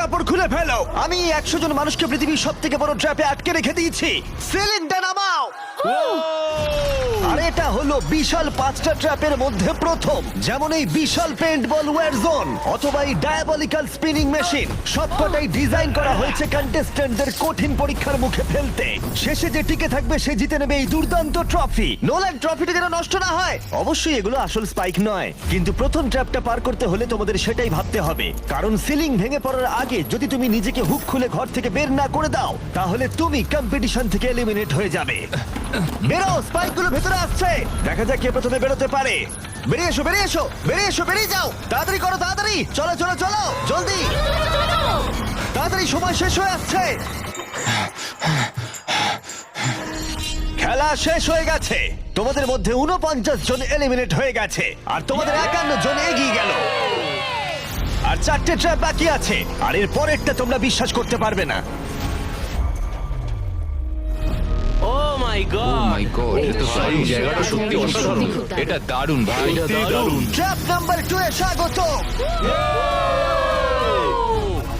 কাপড় খুলে ফেলো। আমি 100 জন মানুষকে পৃথিবীর সব থেকে বড় ট্র্যাপে আটকে রেখে দিয়েছি। সিলিংটা নামাও। আর এটা হলো বিশাল 5টা ট্র্যাপের মধ্যে প্রথম, যেমন এই বিশাল পেন্ট বল ওয়ার জোন অথবা এই ডায়াবলিক্যাল স্পিনিং মেশিন। সবকটাই ডিজাইন করা হয়েছে কন্টেস্ট্যান্টদের কঠিন পরীক্ষার মুখে ফেলতে। শেষে যে টিকে থাকবে সে জিতে নেবে এই দুর্দান্ত ট্রফি। নোলান, ট্রফিটা যেন নষ্ট না হয়। অবশ্যই এগুলো আসল স্পাইক নয়, কিন্তু প্রথম ট্র্যাপটা পার করতে হলে তোমাদের সেটাই ভাবতে হবে, কারণ সিলিং ভেঙে পড়ার আগে যদি তুমি নিজেকে হুক খুলে ঘর থেকে বের না করে দাও তাহলে তুমি কম্পিটিশন থেকে এলিমিনেট হয়ে যাবে। বেরো, স্পাইকগুলো ভেতরে আসছে। দেখা যাক কে প্রথমে বেরোতে পারে। বেরিয়ে এসো, বেরিয়ে এসো, বেরিয়ে এসো, বেরিয়ে যাও। তাড়াতাড়ি করো, তাড়াতাড়ি। চলো চলো চলো, জলদি, তাড়াতাড়ি, সময় শেষ হয়ে আসছে। খেলা শেষ হয়ে গেছে। তোমাদের মধ্যে 49 জন এলিমিনেট হয়ে গেছে আর তোমাদের 51 জন এগিয়ে গেল। আর 4টে ট্র্যাপ বাকি আছে, আর এর পরেরটা তোমরা বিশ্বাস করতে পারবে না। ও মাই গড, মাই গড, এটা তো দারুণ। জায়গাটা সত্যি অসাধারণ। এটা দারুণ ভাই, সত্যি দারুণ। ট্র্যাপ নাম্বার 2 এ স্বাগত।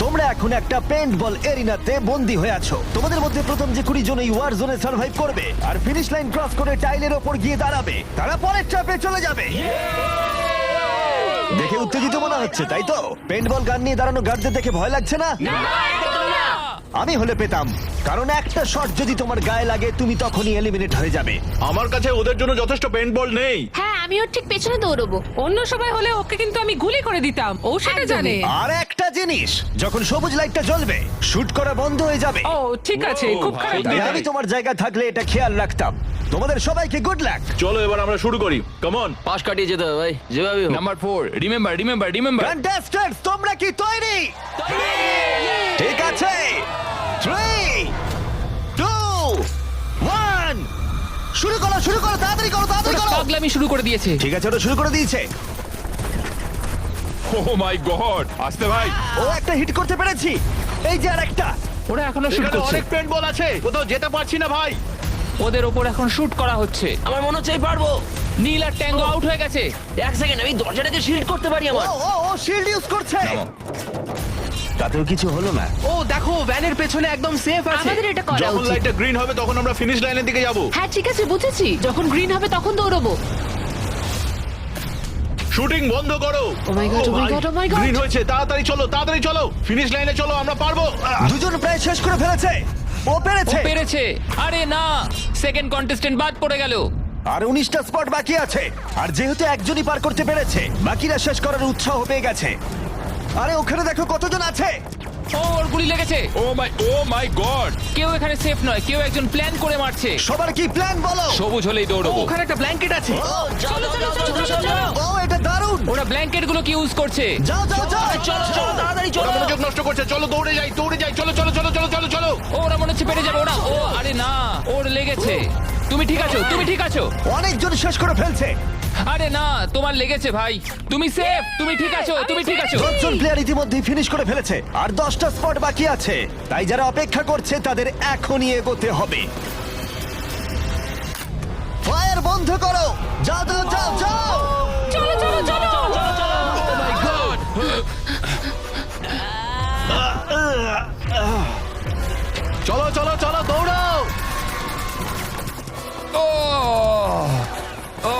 তোমরা এখন একটা পেন্ট বল এরিনাতে বন্দী হয়ে আছো। তোমাদের মধ্যে প্রথম যে 20 জন এই ওয়ার জোনে সার্ভাইভ করবে আর ফিনিশ লাইন ক্রস করে টাইলের ওপর গিয়ে দাঁড়াবে, তারা পরের ট্র্যাপে চলে যাবে। দেখে উত্তেজিত মনে হচ্ছে, তাই তো? পেন্ট বল গান নিয়ে দাঁড়ানো গার্ডদের দেখে ভয় লাগছে না? আমি হলে পেতাম, কারণ একটা শট যদি তোমার গায়ে লাগে তুমি তখনই এলিমিনেট হয়ে যাবে। আমার কাছে ওদের জন্য যথেষ্ট পেন্ট বল নেই। হ্যাঁ, আমি ওর ঠিক পেছনে দৌড়বো। অন্য সবাই হলে ওকে কিন্তু আমি গুলি করে দিতাম, ও সেটা জানে। আর একটা জিনিস, যখন সবুজ লাইটটা জ্বলবে শুট করা বন্ধ হয়ে যাবে। ও ঠিক আছে, খুব খারাপ। তাই আমি তোমার জায়গা থাকলে এটা খেয়াল রাখতাম। তোমাদের সবাইকে গুড লাক। চলো এবার আমরা শুরু করি, কাম অন। পাশ কাটিয়ে যেতে হবে ভাই, যেভাবে হোক। Number 4, remember. কন্টেস্ট্যান্টস, তোমরা কি তৈরি? ঠিক আছে, 3, 2, 1, শুরু করো, শুরু করো, তাড়াতাড়ি করো, তাড়াতাড়ি করো। পাগলামি শুরু করে দিয়েছে। ঠিক আছে, ওটা শুরু করে দিয়েছে। ও মাই গড, আসতে ভাই। ও একটা হিট করতে পেরেছি। এই যে আরেকটা। ওরা এখনো শুট এখানে করছে। অনেক পেন্ট বল আছে, কোথাও যেতে পারছি না ভাই। ওদের ওপর এখন শুট করা হচ্ছে। আমার মনে হচ্ছে আমি পারবো। নীল আর ট্যাঙ্গো আউট হয়ে গেছে। এক সেকেন্ড, আমি দরজাটাকে শিল্ড করতে পারি ও আমার। ও ও শিল্ড ইউজ করছে। তাতেও কিছু হলো না। ও দেখো, ভ্যানের পেছনে একদম সেফ আছে। আমাদের এটা করা যখন উচিত। লাইটটা গ্রিন হবে তখন আমরা ফিনিশ লাইনের দিকে যাব। হ্যাঁ ঠিক আছে, বুঝেছি। যখন গ্রিন হবে তখন দৌড়বো। শুটিং বন্ধ করো। Oh my God, oh my God, oh my God. Green হয়েছে, তাড়াতাড়ি চলো, তাড়াতাড়ি চলো, ফিনিশ লাইনে চলো, আমরা পারবো। দুজন প্রায় শেষ করে ফেলেছে। ও ও পেরেছে। পেরেছে। আরে না, সেকেন্ড কন্টেস্টেন্ট বাদ পড়ে গেল। আর 19টা স্পট বাকি আছে। আর যেহেতু একজনই পার করতে পেরেছে, বাকিরা শেষ করার উৎসাহ পেয়ে গেছে। আরে ওখানে দেখো কতজন আছে। ও, ওর গুলি লেগেছে। ও মাই গড। কেউ এখানে সেফ নয়, কেউ একজন প্ল্যান করে মারছে। সবার কি প্ল্যান বলো? সবুজ হলেই দৌড়বো। ওখানে একটা ব্ল্যাঙ্কেট আছে। চলো চলো চলো চলো চলো। ও এটা দারুণ। ওরা ব্ল্যাঙ্কেট গুলো কি ইউজ করছে? যাও যাও যাও। চলো চলো, তাড়াতাড়ি ওরা চলো। মনোযোগ নষ্ট করছে, চলো দৌড়ে যাই, চলো চলো চলো চলো চলো চলো। ও, ওরা মনে হচ্ছে পেরে যাবে। ওরা, ও আরে না, ওর লেগেছে। তুমি ঠিক আছো, তুমি ঠিক আছো। অনেকজন শেষ করে ফেলছে। আরে না, তোমার লেগেছে ভাই। তুমি সেফ, তুমি ঠিক আছো, তুমি ঠিক আছো। 10 জন প্লেয়ার ইতিমধ্যেই ফিনিশ করে ফেলেছে আর 10টা স্পট বাকি আছে। তাই যারা অপেক্ষা করছে তাদের এখনই এগোতে হবে। ফায়ার বন্ধ করো। যাও যাও যাও যাও। চলো চলো চলো। চলো চলো চলো, দৌড়াও। ও, ও,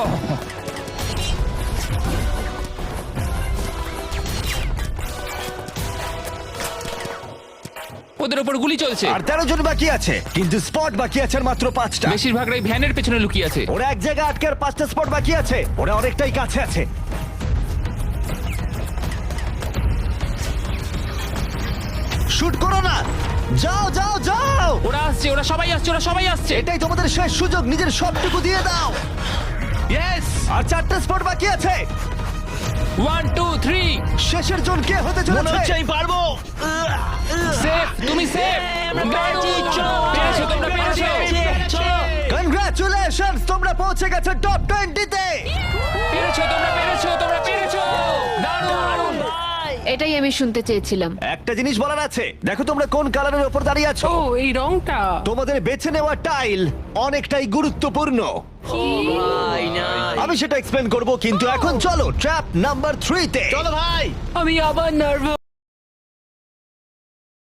ওদের ওপর গুলি চলছে। আর 13 জন বাকি আছে, কিন্তু স্পট বাকি আছে আর মাত্র 5টা। বেশিরভাগরাই ভ্যানের পেছনে লুকিয়ে আছে। ওরা এক জায়গায় আটকে আর 5টা স্পট বাকি আছে। ওরা অনেকটাই কাছে আছে। শুট করো না। যাও যাও যাও। ওরা আসছে, ওরা সবাই আসছে, ওরা সবাই আসছে। এটাই তোমাদের শেষ সুযোগ, নিজের সবটুকু দিয়ে দাও। ইয়েস। আর 4টা স্পট বাকি আছে। 1 2 3। শেষের জন কে হতে মনে হচ্ছে চলেছে? আমি পারবো। সেফ, তুমি সেফ। পেরেছো, তোমরা পেরেছো। কনগ্রাচুলেশনস, তোমরা পৌঁছে গেছো টপ 20 তে। পেরেছো, তোমরা পেরেছো, তোমরা পেরেছো। দারুণ। এটাই আমি শুনতে চেয়েছিলাম। একটা জিনিস বলার আছে, দেখো তোমরা কোন কালারের উপর দাঁড়িয়ে আছো। ও এই রংটা। তোমাদের বেছে নেওয়া টাইল অনেকটাই গুরুত্বপূর্ণ। ভাই না। আমি সেটা এক্সপ্লেন করব, কিন্তু এখন চলো ট্র্যাপ নাম্বার 3 তে। চলো ভাই। আমি আবার নার্ভাস।